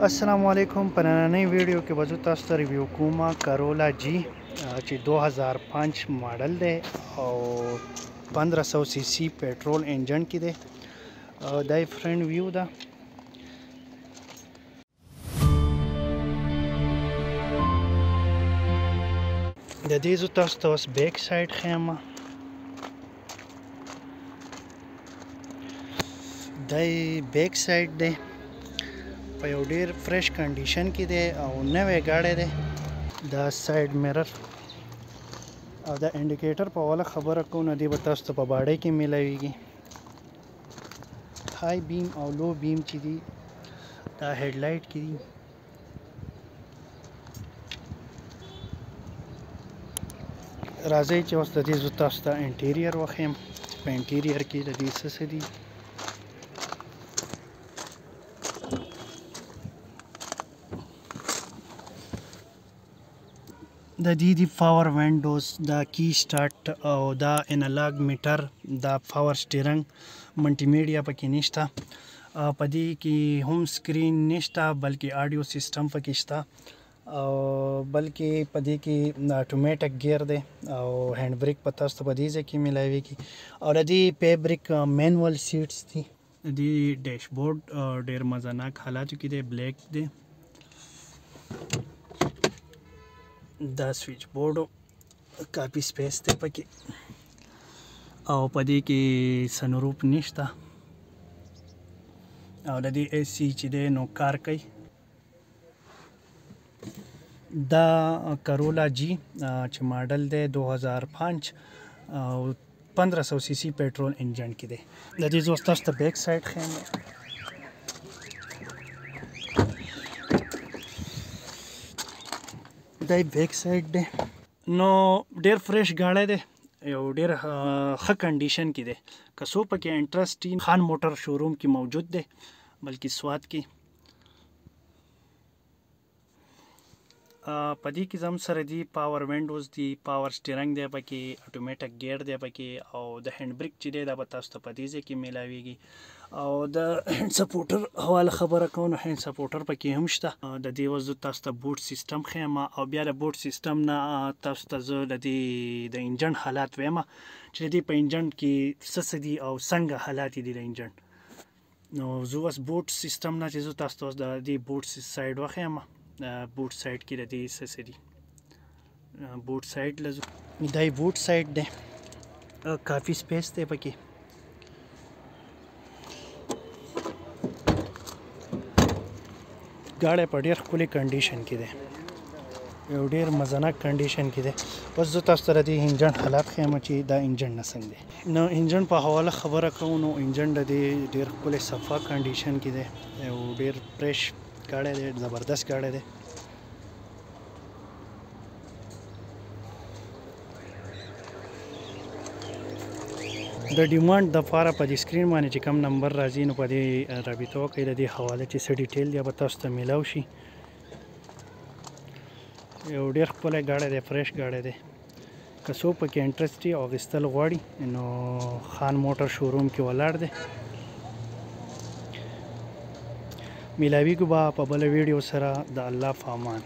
अस्सलाम वालेकुम। په نننۍ ویډیو کې به زه تاسو ته ریویو کوم کرولا جی چې 2005 ماډل دی او 1500 سی سی پېټرول انجن کې دی. دا یې فرنټ ویو ده. د دې زه تاسو ته اوس بیک سایډ ښیم. دا یې بیک سایډ دی، په یو ډیر فرش کنډیشن کې دی او نوې ګاډی دی. دا سایډ میرر او دا انډیکیټر په اوله خبره کوو نه دی به تاسو ته په باډۍ کې میلاویږي. های بیم او لو بیم چې دي دا هیډ لایټ کې دي. راځئ چې اوس د دې زه تاسو ته انټیریر وښیم. په انټیریر کې د دې څه دي. د دې دی پاور وینډوز، دا کی سٹارټ او دا انالاګ میټر، دا پاور سټیرنګ، ملټي میډیا پکې نشته. په دې کې هوم سکرین نشته بلکې آډیو سیستم پکې شته او بلکې په دې کې اتوماتیک ګیر دی او هینډ بریک په تاسو ته په دې ځای کې میلاویږي او د دې فیبریک مینوال سیټس دي. د دې ډیشبورډ ډیر مزهناک حالاتو کې دی، بلیک دی. دا سویچ بورډ کافي سپیس دی پکې او په دې کې سنروپ نشته او د دې اے سی چې دی نو کار کوي. دا کرولا جی چې ماډل دی 2005 او 1500 سی سی پېټرول انجن کې دی. د دې زه اوس تاسو ته بیک سایډ ښیم. دا بیک سایډ دی. نو ډیر فرش ګاډی دی، یو ډیر ښه کنډیشن کې دی. که څوک پکې انټرسټ خان موټر شوروم کې موجود دی بلکې سوات کې. په دې کې زم سره دی پاور وینډوز دی، پاور سټیرنګ دی پکې، اتوماتیک ګیر دی پکې او د هینډ بریک چې دی دا به تاسو ته په دې ځای کې میلاویږي او د هینډ سپورټر حواله خبره کوو نو هینډ سپورټر پکې هم شته. د دې اوس زه تاسو ته بوټ سیستم ښیم او بیا د بوټ سیستم نه تاسو ته زه د دې د انجن حالات وایم چې د دې په انجن کې څه دي او څنګه حالات دي د انجن. نو زه اوس بوټ سیستم نه چې زه تاسو ته اوس د دې بوټ سایډ وښیم. بوټ سایډ کې د دې څه دي. بوټ سایډ لزو دا بوټ سایډ دی، کافي سپیس دی پکې. ګاډی په ډیر ښکلي کنډیشن کې دی، یو ډیر مزهناک کنډیشن کې دی. اوس زه تاسو ته د دې انجن حالات ښیم چې دا انجن نه څنګه دی. نو انجن په حواله خبره کوو نو انجن د دې ډیر ښکلی صفا کنډیشن کې دی، یو ډیر فرش ګاډی دی، زبردست ګاډی دی. د ډیمانډ دپاره په دې سکرین باندې چې کوم نمبر راځي نو په دې رابطه وکړئ. د دې حواله چې څه ډیټیل دی به تاسو ته میلاو شي. یو ډیر ښکلی ګاډی دی، فرش ګاډی دی. که څوک پکې انټرسټ وي او اخیستل غواړي نو خان موټر شوروم کې ولاړ دی. میلاویږو به په بله ویډیو سره. د الله په امان.